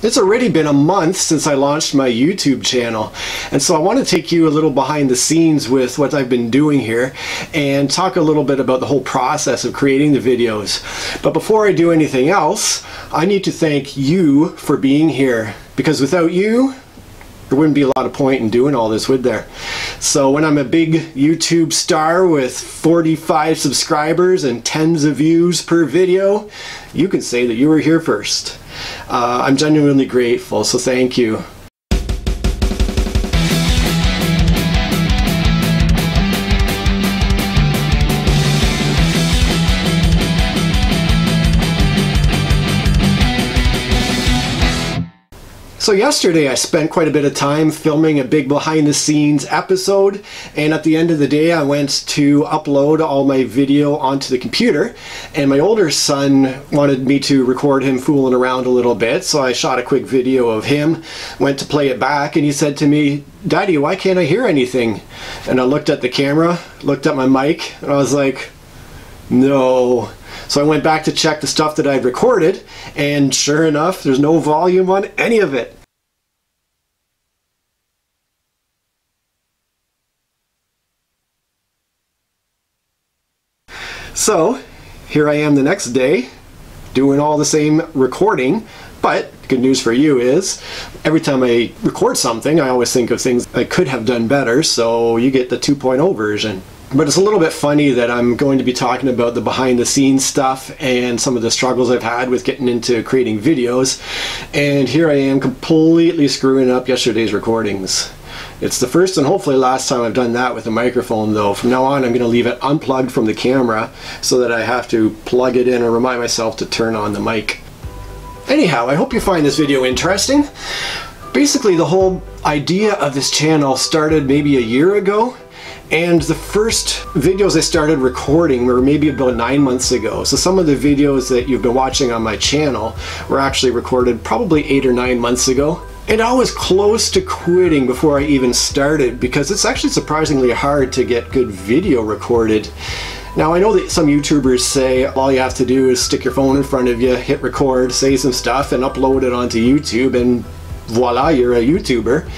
It's already been a month since I launched my YouTube channel, and so I want to take you a little behind the scenes with what I've been doing here and talk a little bit about the whole process of creating the videos. But before I do anything else, I need to thank you for being here, because without you, there wouldn't be a lot of point in doing all this, would there? So when I'm a big YouTube star with 45 subscribers and tens of views per video, you can say that you were here first. I'm genuinely grateful, so thank you. So yesterday I spent quite a bit of time filming a big behind the scenes episode, and at the end of the day I went to upload all my video onto the computer, and my older son wanted me to record him fooling around a little bit, so I shot a quick video of him, went to play it back, and he said to me, "Daddy, why can't I hear anything?" And I looked at the camera, looked at my mic, and I was like, no. So I went back to check the stuff that I'd recorded, and sure enough, there's no volume on any of it. So here I am the next day, doing all the same recording, but good news for you is, every time I record something, I always think of things I could have done better, so you get the 2.0 version. But it's a little bit funny that I'm going to be talking about the behind the scenes stuff and some of the struggles I've had with getting into creating videos, and here I am completely screwing up yesterday's recordings. It's the first and hopefully last time I've done that with a microphone, though. From now on I'm going to leave it unplugged from the camera so that I have to plug it in and remind myself to turn on the mic. Anyhow, I hope you find this video interesting. Basically, the whole idea of this channel started maybe a year ago, and the first videos I started recording were maybe about 9 months ago. So some of the videos that you've been watching on my channel were actually recorded probably 8 or 9 months ago. And I was close to quitting before I even started, because it's actually surprisingly hard to get good video recorded. Now I know that some YouTubers say all you have to do is stick your phone in front of you, hit record, say some stuff, and upload it onto YouTube, and voila, you're a YouTuber.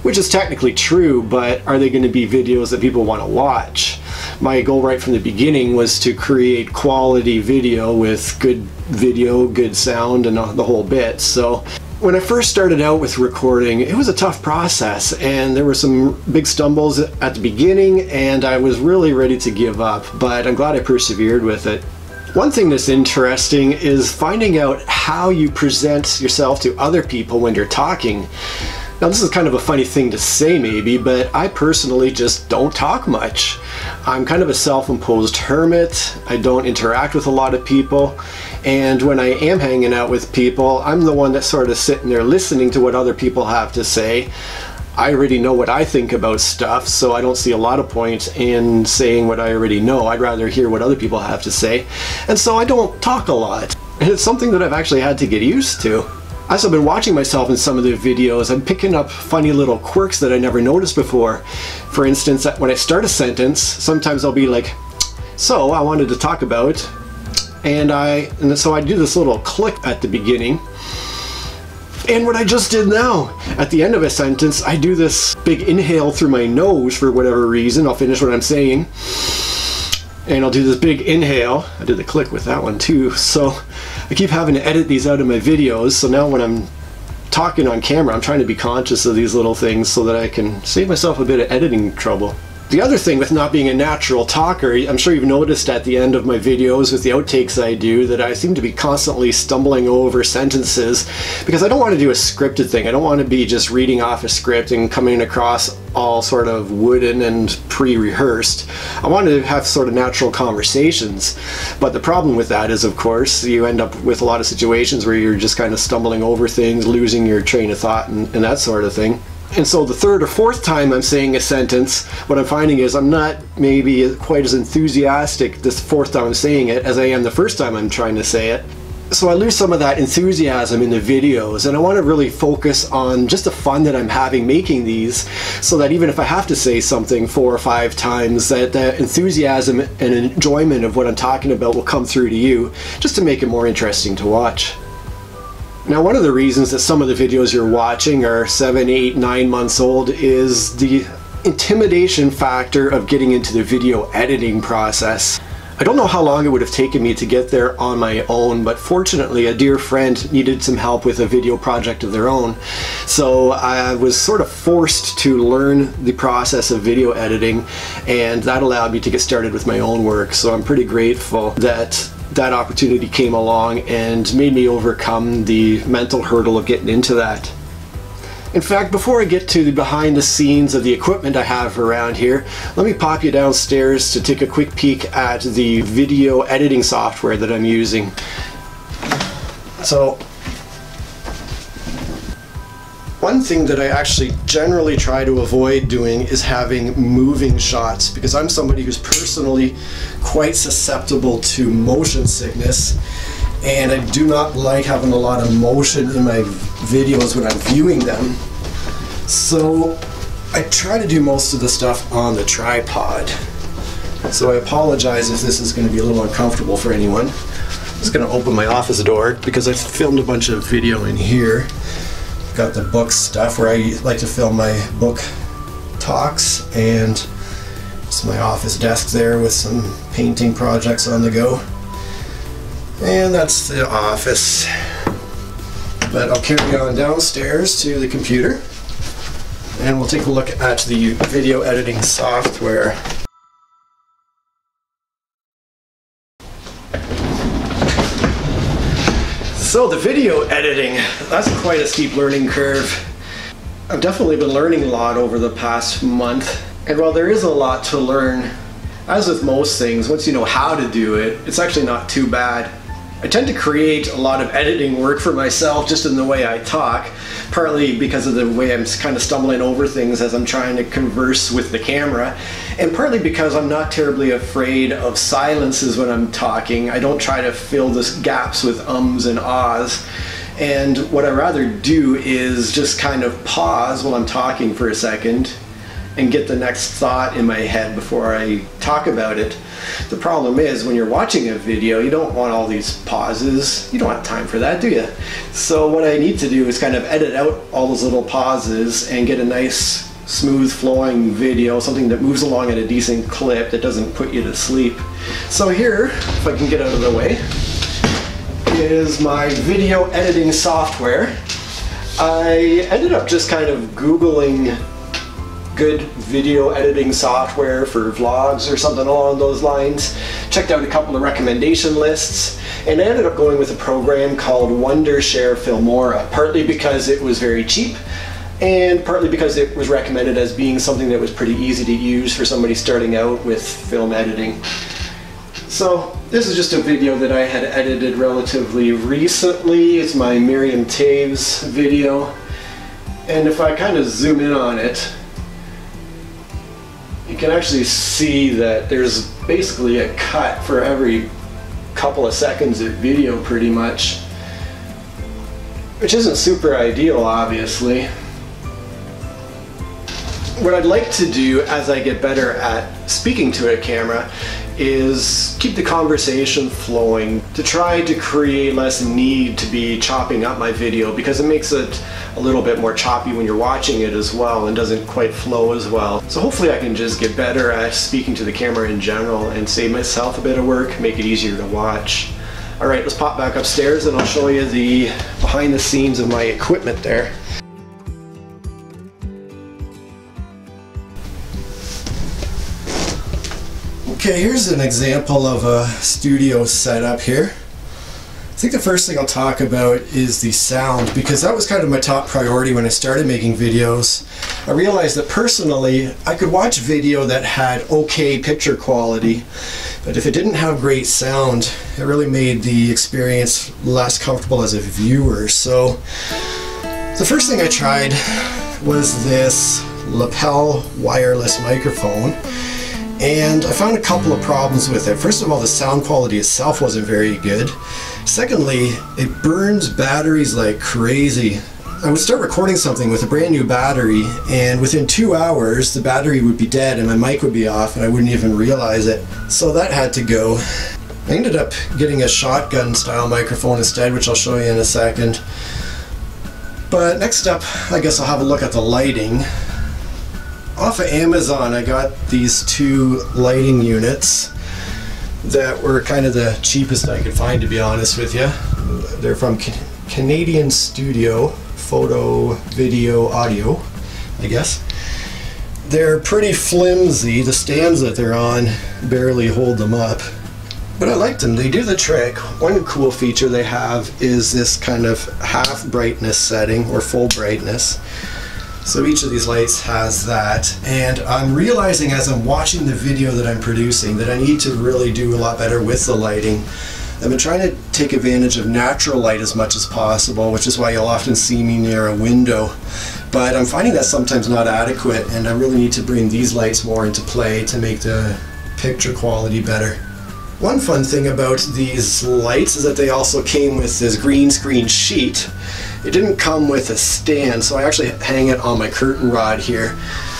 Which is technically true, but are they going to be videos that people want to watch? My goal right from the beginning was to create quality video with good video, good sound, and the whole bit. So when I first started out with recording, it was a tough process, and there were some big stumbles at the beginning, and I was really ready to give up, but I'm glad I persevered with it. One thing that's interesting is finding out how you present yourself to other people when you're talking. Now this is kind of a funny thing to say maybe, but I personally just don't talk much. I'm kind of a self-imposed hermit. I don't interact with a lot of people, and when I am hanging out with people, I'm the one that's sort of sitting there listening to what other people have to say. I already know what I think about stuff, so I don't see a lot of point in saying what I already know. I'd rather hear what other people have to say, and so I don't talk a lot. And it's something that I've actually had to get used to. As I've been watching myself in some of the videos, I'm picking up funny little quirks that I never noticed before. For instance, when I start a sentence, sometimes I'll be like, "So I wanted to talk about," and so I do this little click at the beginning. And what I just did now, at the end of a sentence, I do this big inhale through my nose for whatever reason. I'll finish what I'm saying, and I'll do this big inhale. I did the click with that one too, so I keep having to edit these out of my videos, so now when I'm talking on camera, I'm trying to be conscious of these little things so that I can save myself a bit of editing trouble. The other thing with not being a natural talker, I'm sure you've noticed at the end of my videos with the outtakes I do that I seem to be constantly stumbling over sentences, because I don't want to do a scripted thing. I don't want to be just reading off a script and coming across all sort of wooden and pre-rehearsed. I want to have sort of natural conversations, but the problem with that is, of course, you end up with a lot of situations where you're just kind of stumbling over things, losing your train of thought and that sort of thing. And so the third or fourth time I'm saying a sentence, what I'm finding is I'm not maybe quite as enthusiastic this fourth time I'm saying it as I am the first time I'm trying to say it. So I lose some of that enthusiasm in the videos, and I want to really focus on just the fun that I'm having making these, so that even if I have to say something 4 or 5 times, that the enthusiasm and enjoyment of what I'm talking about will come through to you, just to make it more interesting to watch. Now, one of the reasons that some of the videos you're watching are 7, 8, 9 months old is the intimidation factor of getting into the video editing process. I don't know how long it would have taken me to get there on my own, but fortunately a dear friend needed some help with a video project of their own. So I was sort of forced to learn the process of video editing, and that allowed me to get started with my own work. So I'm pretty grateful that that opportunity came along and made me overcome the mental hurdle of getting into that. In fact, before I get to the behind the scenes of the equipment I have around here, let me pop you downstairs to take a quick peek at the video editing software that I'm using. So, one thing that I actually generally try to avoid doing is having moving shots, because I'm somebody who's personally quite susceptible to motion sickness, and I do not like having a lot of motion in my videos when I'm viewing them. So I try to do most of the stuff on the tripod. So I apologize if this is going to be a little uncomfortable for anyone. I'm just going to open my office door because I filmed a bunch of video in here. Got the book stuff where I like to film my book talks, and it's my office desk there with some painting projects on the go. And that's the office. But I'll carry on downstairs to the computer and we'll take a look at the video editing software. So the video editing, that's quite a steep learning curve. I've definitely been learning a lot over the past month, and while there is a lot to learn, as with most things, once you know how to do it, it's actually not too bad. I tend to create a lot of editing work for myself just in the way I talk, partly because of the way I'm kind of stumbling over things as I'm trying to converse with the camera, and partly because I'm not terribly afraid of silences when I'm talking. I don't try to fill the gaps with ums and ahs, and what I rather do is just kind of pause while I'm talking for a second and get the next thought in my head before I talk about it. The problem is when you're watching a video, you don't want all these pauses. You don't have time for that, do you? So what I need to do is kind of edit out all those little pauses and get a nice, smooth flowing video, something that moves along at a decent clip that doesn't put you to sleep. So here, if I can get out of the way, is my video editing software. I ended up just kind of Googling good video editing software for vlogs or something along those lines. Checked out a couple of recommendation lists, and I ended up going with a program called Wondershare Filmora, partly because it was very cheap and partly because it was recommended as being something that was pretty easy to use for somebody starting out with film editing. So this is just a video that I had edited relatively recently. It's my Miriam Taves video, and if I kind of zoom in on it, you can actually see that there's basically a cut for every couple of seconds of video pretty much, which isn't super ideal, obviously. What I'd like to do as I get better at speaking to a camera is keep the conversation flowing, to try to create less need to be chopping up my video, because it makes it a little bit more choppy when you're watching it as well and doesn't quite flow as well. So hopefully I can just get better at speaking to the camera in general and save myself a bit of work, make it easier to watch. Alright, let's pop back upstairs and I'll show you the behind the scenes of my equipment there. Okay, here's an example of a studio setup here. I think the first thing I'll talk about is the sound, because that was kind of my top priority when I started making videos. I realized that personally I could watch video that had okay picture quality, but if it didn't have great sound, it really made the experience less comfortable as a viewer. So the first thing I tried was this lapel wireless microphone, and I found a couple of problems with it. First of all, the sound quality itself wasn't very good. Secondly, it burns batteries like crazy. I would start recording something with a brand new battery, and within 2 hours the battery would be dead and my mic would be off and I wouldn't even realize it. So that had to go. I ended up getting a shotgun style microphone instead, which I'll show you in a second. But next up, I guess I'll have a look at the lighting. Off of Amazon, I got these two lighting units that were kind of the cheapest I could find, to be honest with you. They're from Canadian Studio, photo, video, audio, I guess. They're pretty flimsy. The stands that they're on barely hold them up. But I like them. They do the trick. One cool feature they have is this kind of half brightness setting, or full brightness. So each of these lights has that. And I'm realizing as I'm watching the video that I'm producing that I need to really do a lot better with the lighting. I've been trying to take advantage of natural light as much as possible, which is why you'll often see me near a window. But I'm finding that sometimes not adequate, and I really need to bring these lights more into play to make the picture quality better. One fun thing about these lights is that they also came with this green screen sheet. It didn't come with a stand, so I actually hang it on my curtain rod here,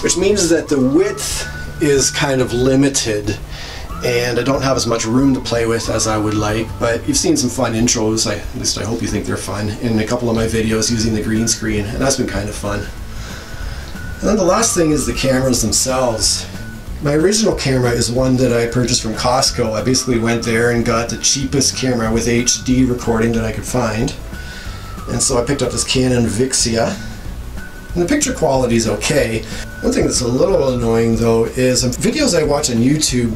which means that the width is kind of limited and I don't have as much room to play with as I would like. But you've seen some fun intros, at least I hope you think they're fun, in a couple of my videos using the green screen, and that's been kind of fun. And then the last thing is the cameras themselves. My original camera is one that I purchased from Costco. I basically went there and got the cheapest camera with HD recording that I could find. And so I picked up this Canon Vixia. And the picture quality is okay. One thing that's a little annoying though is videos I watch on YouTube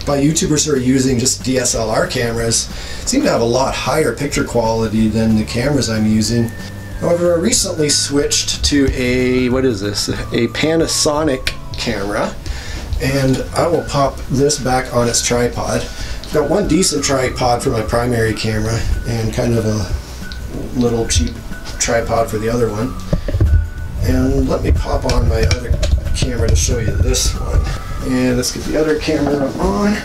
by YouTubers who are using just DSLR cameras seem to have a lot higher picture quality than the cameras I'm using. However, I recently switched to a Panasonic camera, and I will pop this back on its tripod. I've got one decent tripod for my primary camera and kind of a little cheap tripod for the other one. And let me pop on my other camera to show you this one. And let's get the other camera on.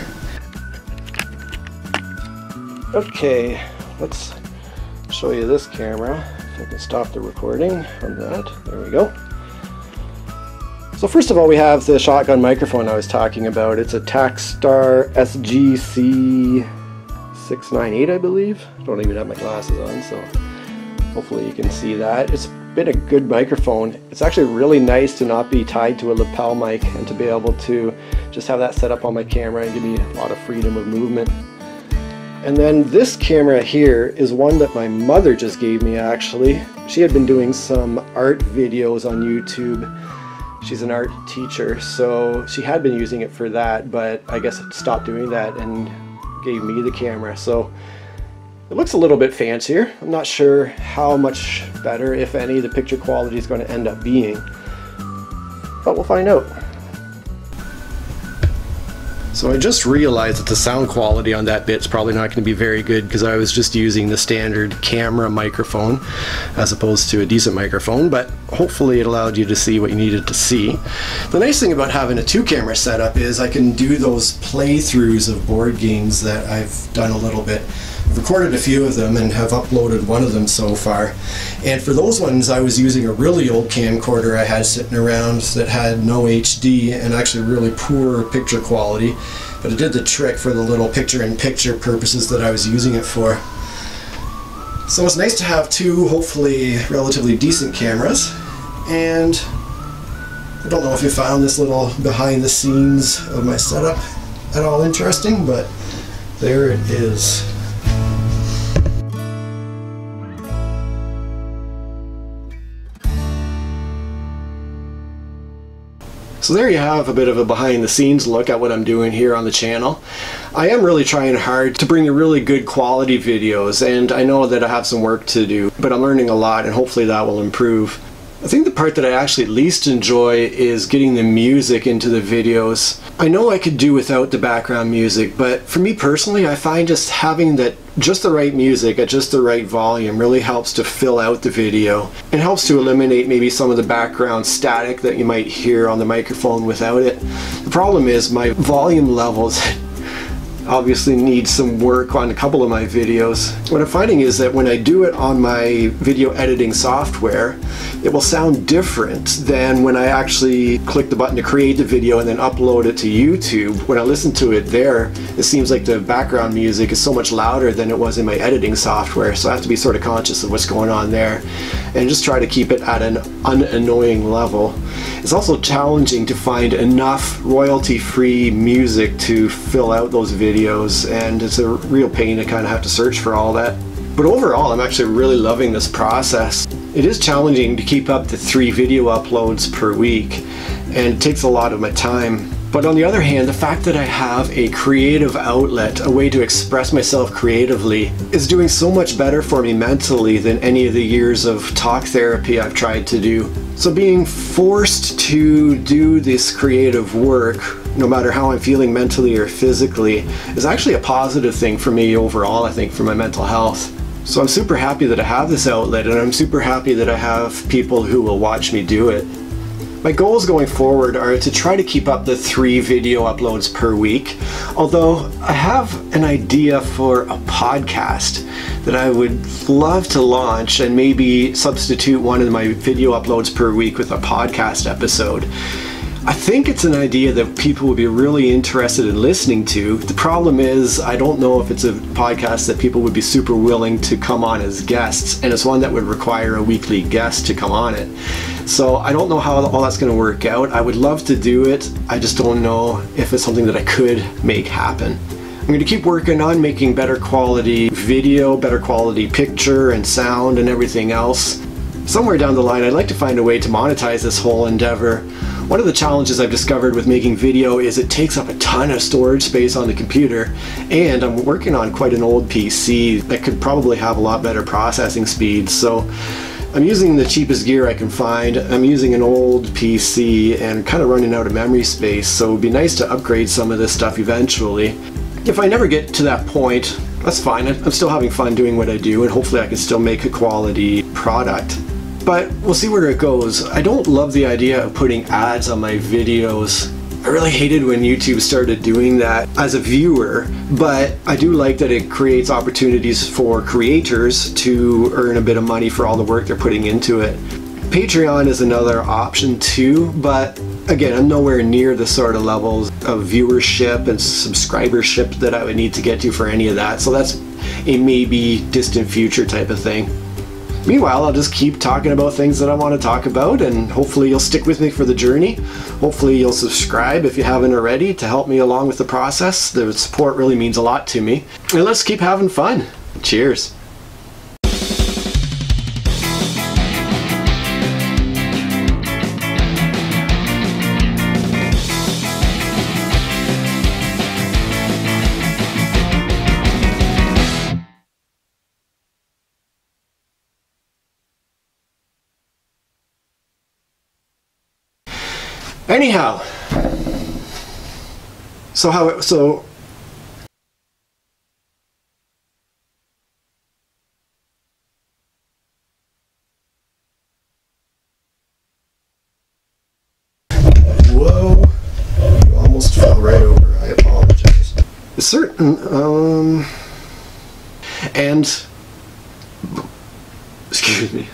Okay, let's show you this camera. If I can stop the recording on that. There we go. So first of all, we have the shotgun microphone I was talking about. It's a Takstar SGC 698, I believe. I don't even have my glasses on, so hopefully you can see that. It's been a good microphone. It's actually really nice to not be tied to a lapel mic and to be able to just have that set up on my camera and give me a lot of freedom of movement. And then this camera here is one that my mother just gave me, actually. She had been doing some art videos on YouTube. She's an art teacher, so she had been using it for that, but I guess it stopped doing that and gave me the camera. So it looks a little bit fancier. I'm not sure how much better, if any, the picture quality is going to end up being, but we'll find out. So I just realized that the sound quality on that bit's probably not going to be very good because I was just using the standard camera microphone as opposed to a decent microphone, but hopefully it allowed you to see what you needed to see. The nice thing about having a two-camera setup is I can do those playthroughs of board games that I've done a little bit. I've recorded a few of them and have uploaded one of them so far. And for those ones I was using a really old camcorder I had sitting around that had no HD and actually really poor picture quality, but it did the trick for the little picture-in-picture purposes that I was using it for. So it's nice to have two hopefully relatively decent cameras. And I don't know if you found this little behind the scenes of my setup at all interesting, but there it is. So there you have a bit of a behind the scenes look at what I'm doing here on the channel. I am really trying hard to bring you really good quality videos, and I know that I have some work to do, but I'm learning a lot and hopefully that will improve. I think the part that I actually least enjoy is getting the music into the videos. I know I could do without the background music, but for me personally, I find just having just the right music at just the right volume really helps to fill out the video and helps to eliminate maybe some of the background static that you might hear on the microphone without it. The problem is my volume levels obviously need some work on a couple of my videos. What I'm finding is that when I do it on my video editing software, it will sound different than when I actually click the button to create the video and then upload it to YouTube. When I listen to it there, it seems like the background music is so much louder than it was in my editing software, so I have to be sort of conscious of what's going on there. and just try to keep it at an unannoying level. It's also challenging to find enough royalty-free music to fill out those videos, and it's a real pain to kind of have to search for all that. But overall, I'm actually really loving this process. It is challenging to keep up to 3 video uploads per week, and it takes a lot of my time. But on the other hand, the fact that I have a creative outlet, a way to express myself creatively, is doing so much better for me mentally than any of the years of talk therapy I've tried to do. So being forced to do this creative work, no matter how I'm feeling mentally or physically, is actually a positive thing for me overall, I think, for my mental health. So I'm super happy that I have this outlet, and I'm super happy that I have people who will watch me do it. My goals going forward are to try to keep up the 3 video uploads per week, although I have an idea for a podcast that I would love to launch and maybe substitute one of my video uploads per week with a podcast episode. I think it's an idea that people would be really interested in listening to. The problem is, I don't know if it's a podcast that people would be super willing to come on as guests, and it's one that would require a weekly guest to come on it. So I don't know how all that's going to work out. I would love to do it. I just don't know if it's something that I could make happen. I'm going to keep working on making better quality video, better quality picture and sound and everything else. Somewhere down the line, I'd like to find a way to monetize this whole endeavor. One of the challenges I've discovered with making video is it takes up a ton of storage space on the computer, and I'm working on quite an old PC that could probably have a lot better processing speeds. So I'm using the cheapest gear I can find. I'm using an old PC and kind of running out of memory space, so it would be nice to upgrade some of this stuff eventually. If I never get to that point, that's fine. I'm still having fun doing what I do, and hopefully I can still make a quality product. But we'll see where it goes. I don't love the idea of putting ads on my videos. I really hated when YouTube started doing that as a viewer, but I do like that it creates opportunities for creators to earn a bit of money for all the work they're putting into it. Patreon is another option too, but again, I'm nowhere near the sort of levels of viewership and subscribership that I would need to get to for any of that, so that's a maybe distant future type of thing. Meanwhile, I'll just keep talking about things that I want to talk about, and hopefully you'll stick with me for the journey. Hopefully you'll subscribe if you haven't already to help me along with the process. The support really means a lot to me. And let's keep having fun. Cheers. Anyhow, so whoa, you almost fell right over. I apologize. And excuse me.